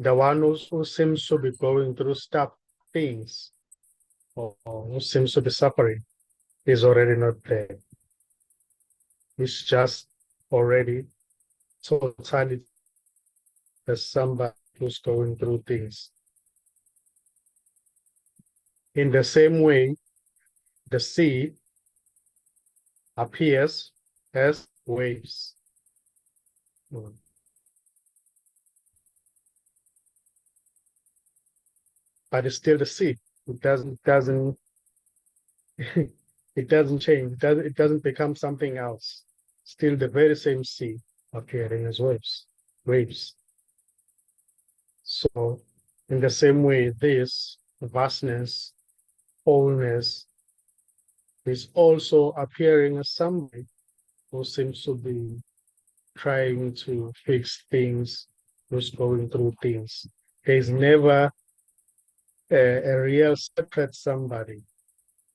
The one who seems to be going through stuff, things, or who seems to be suffering is already not there. It's just already totally as somebody who's going through things. In the same way, the sea appears as waves. But it's still the sea. It doesn't it doesn't change. It doesn't become something else. Still the very same sea appearing as waves. Waves. So in the same way, this vastness, wholeness is also appearing as somebody who seems to be trying to fix things, who's going through things. There's never a real separate somebody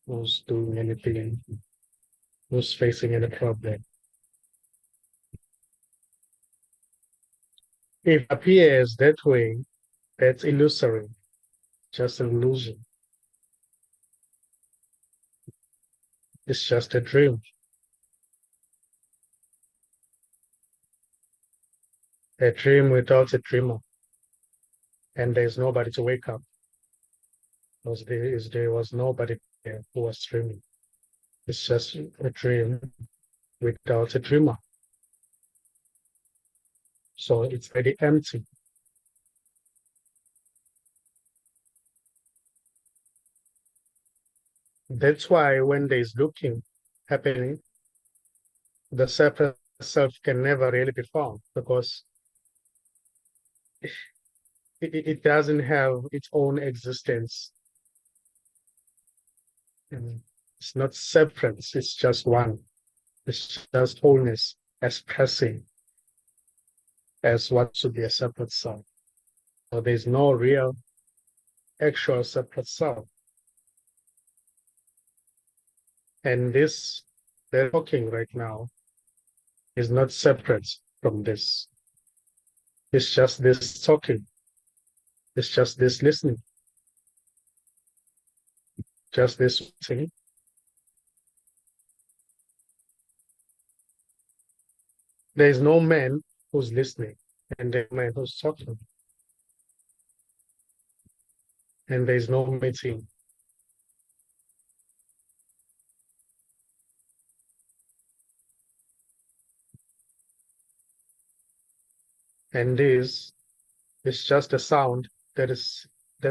who's doing anything, who's facing any problem. If it appears that way, that's illusory, just an illusion. It's just a dream. A dream without a dreamer. And there's nobody to wake up. Because there was nobody there who was dreaming. It's just a dream without a dreamer. So it's very empty. That's why when there's looking happening, the separate self can never really be found because it doesn't have its own existence. It's not separate, it's just one. It's just wholeness expressing as what should be a separate self. So there's no real actual separate self. And this they're talking right now is not separate from this. It's just this talking. It's just this listening. Just this thing. There is no man who's listening, and there's no man who's talking, and there is no meeting. And this is just a sound that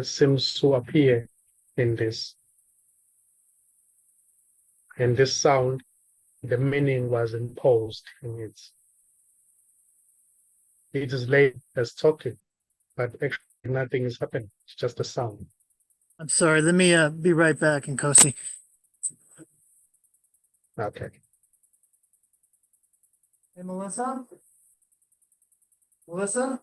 seems to appear in this. And this sound, the meaning was imposed in it. It is labeled as talking, but actually nothing is happening. It's just a sound. I'm sorry. Let me be right back, Nkosi. Okay. Hey, Melissa? Melissa?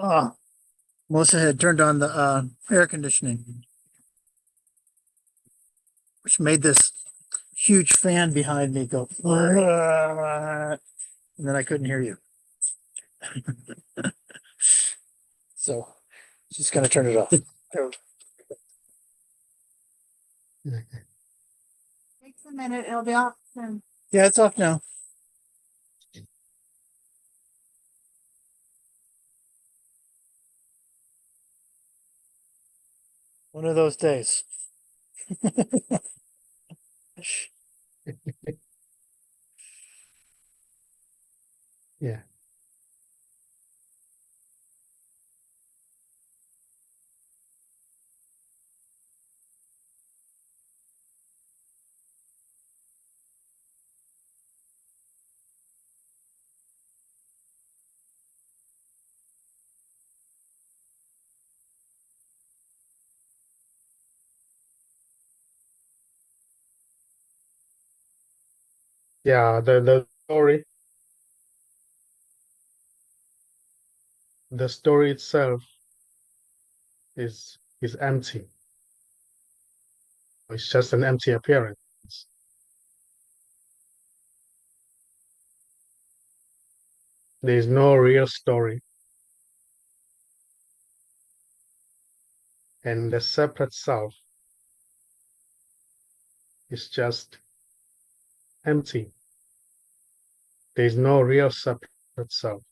Oh, Melissa had turned on the air conditioning, which made this huge fan behind me go, and then I couldn't hear you. So just gonna turn it off. Takes a minute, it'll be off soon. Yeah, it's off now. One of those days. Yeah. Yeah, the story itself is empty. It's just an empty appearance. There is no real story, and the separate self is just empty. There is no real separate self.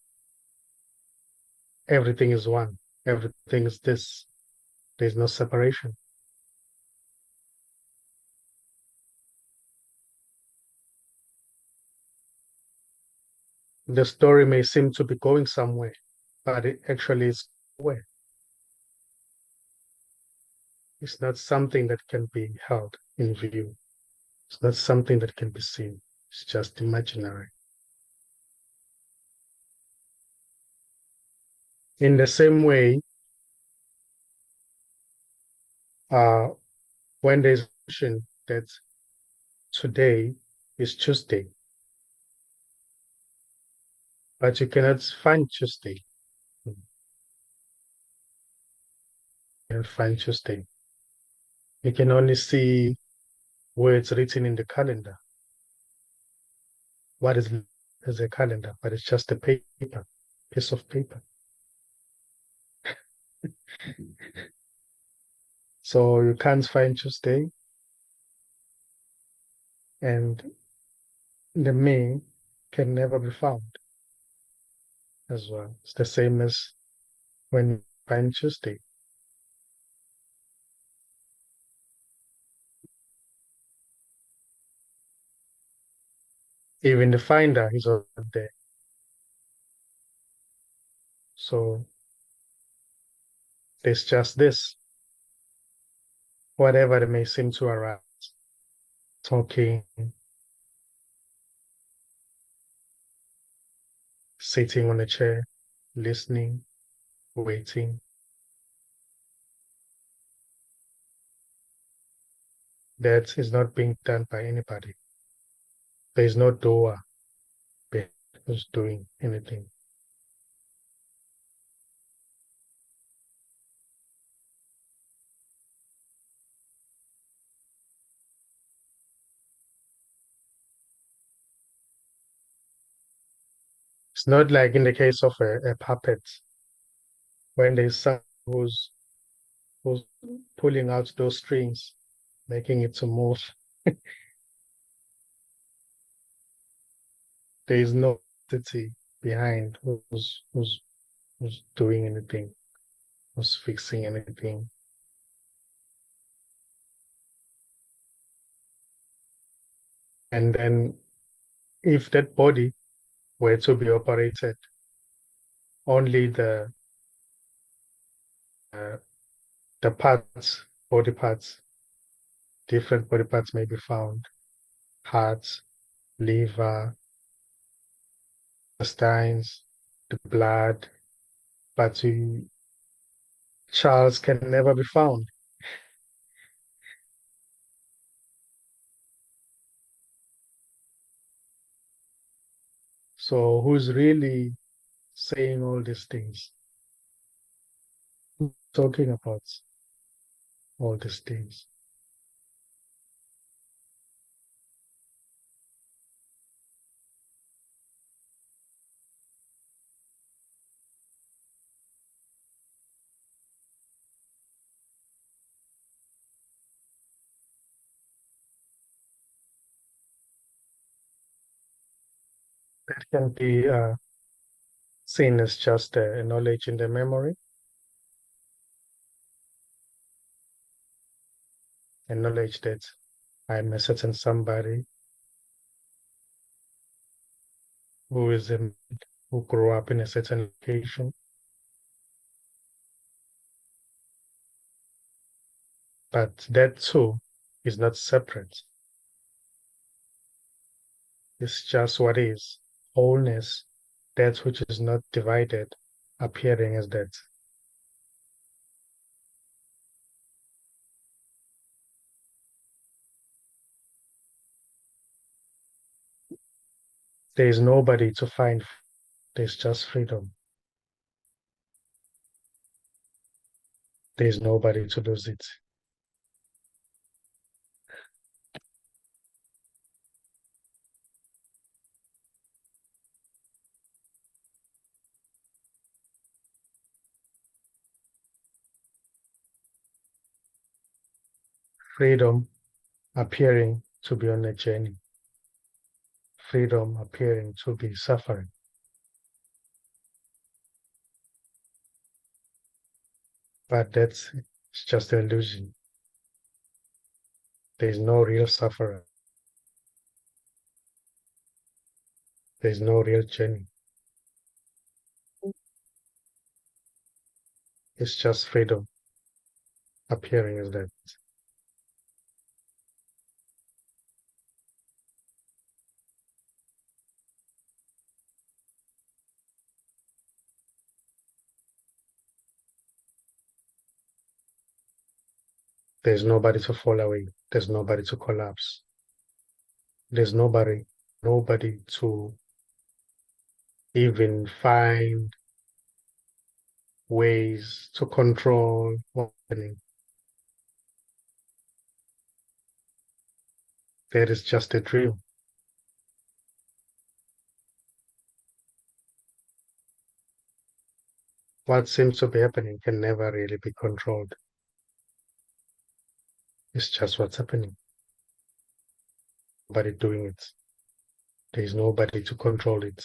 Everything is one. Everything is this. There is no separation. The story may seem to be going somewhere, but it actually is nowhere. It's not something that can be held in view. It's not something that can be seen. It's just imaginary. In the same way, uh, when there's a notion that today is Tuesday, but you cannot find Tuesday. You cannot find Tuesday. You can only see words written in the calendar. What is a calendar? But it's just a paper, piece of paper. So you can't find Tuesday, and the me can never be found as well. It's the same as when you find Tuesday. Even the finder is not there. So there's just this, whatever it may seem to arise, talking, sitting on a chair, listening, waiting. That is not being done by anybody. There is no doer who's doing anything. It's not like in the case of a puppet, when there's someone who's pulling out those strings, making it to move. There is no entity behind who's doing anything, who's fixing anything. And then if that body were to be operated, only uh, the parts, body parts, different body parts may be found. Heart, liver, intestines, the blood, but Charles can never be found. So who's really saying all these things? Who's talking about all these things? That can be seen as just a knowledge in the memory, a knowledge that I'm a certain somebody who is who grew up in a certain location, but that too is not separate. It's just what is wholeness, that which is not divided, appearing as that. There is nobody to find. There's just freedom. There's nobody to lose it. Freedom appearing to be on a journey. Freedom appearing to be suffering. But that's just an illusion. There's no real sufferer. There's no real journey. It's just freedom appearing as that. There's nobody to fall away. There's nobody to collapse. There's nobody to even find ways to control what's happening. That is just a dream. What seems to be happening can never really be controlled. It's just what's happening. Nobody doing it. There's nobody to control it.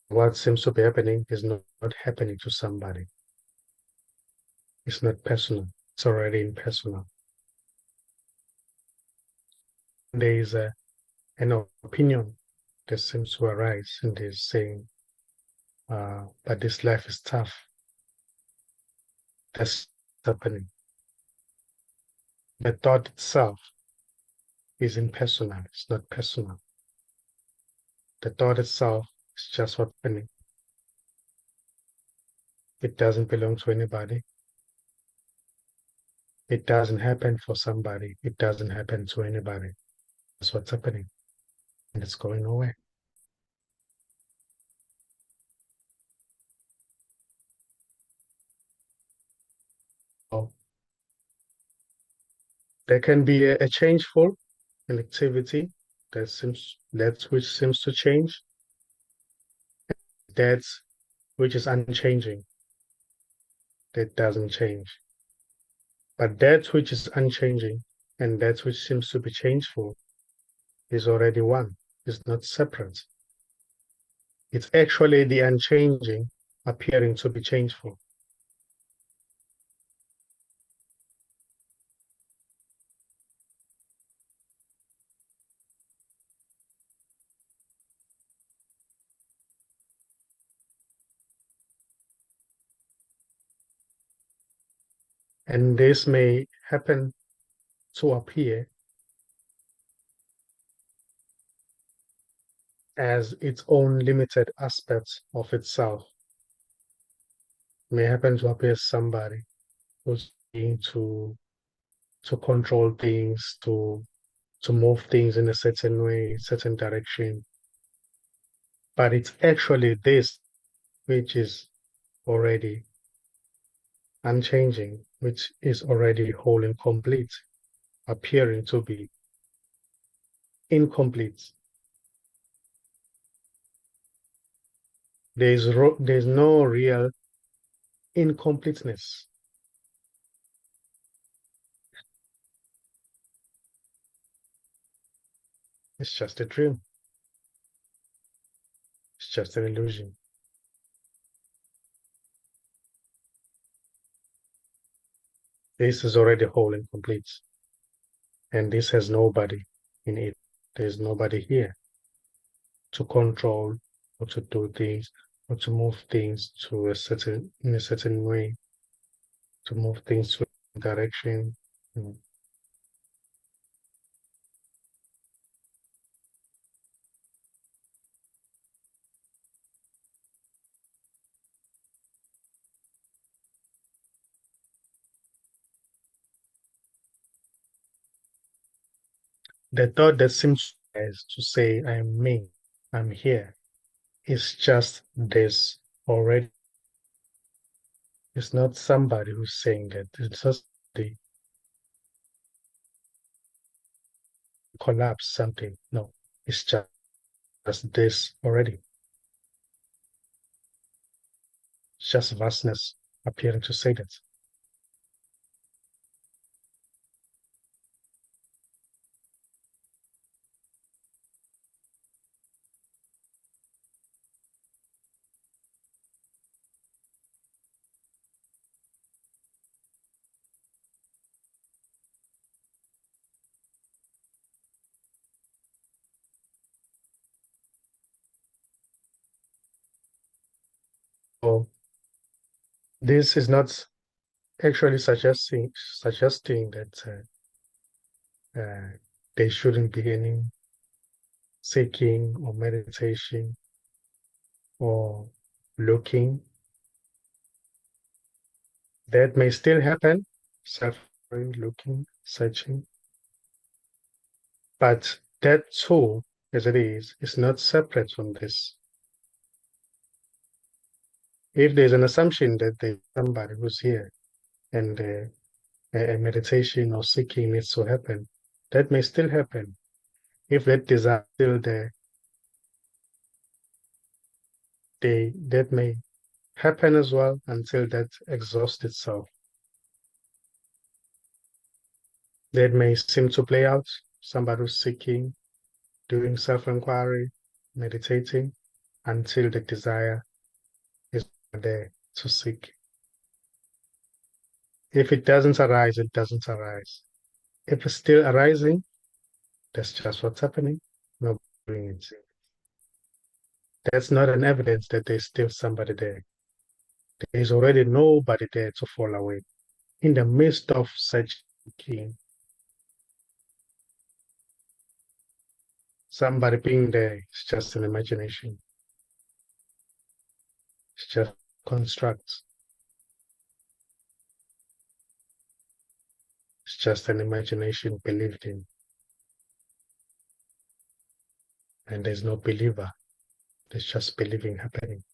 What seems to be happening is not happening to somebody. It's not personal. It's already impersonal. There is an opinion that seems to arise and is saying, but this life is tough. That's happening. The thought itself is impersonal. It's not personal. The thought itself is just what's happening. It doesn't belong to anybody. It doesn't happen for somebody. It doesn't happen to anybody. That's what's happening. And it's going away. So there can be a changeful an activity that which seems to change. That's which is unchanging. That doesn't change. But that which is unchanging and that which seems to be changeful is already one. It's not separate. It's actually the unchanging appearing to be changeful. And this may happen to appear as its own limited aspects of itself. May happen to appear as somebody who's being to control things, to move things in a certain way, certain direction. But it's actually this which is already unchanging, which is already whole and complete, appearing to be incomplete. There's no real incompleteness. It's just a dream. It's just an illusion. This is already whole and complete. And this has nobody in it. There's nobody here to control or to do things or to move things in a certain way, to move things to a direction. The thought that seems to say, I'm me, I'm here, is just this already. It's not somebody who's saying it. It's just the collapse something. No, it's just this already. It's just vastness appearing to say that. So this is not actually suggesting that there shouldn't be any seeking or meditation or looking. That may still happen, suffering, looking, searching. But that too, as it is not separate from this. If there's an assumption that there's somebody who's here and a meditation or seeking needs to happen, that may still happen. If that desire is still there, that may happen as well until that exhausts itself. That may seem to play out, somebody who's seeking, doing self-inquiry, meditating, until the desire is there to seek. If it doesn't arise, it doesn't arise. If it's still arising, that's just what's happening. Nobody's doing it. That's not an evidence that there's still somebody there. There's already nobody there to fall away. In the midst of such seeking, somebody being there is just an imagination. It's just constructs. It's just an imagination believed in. And there's no believer. There's just believing happening.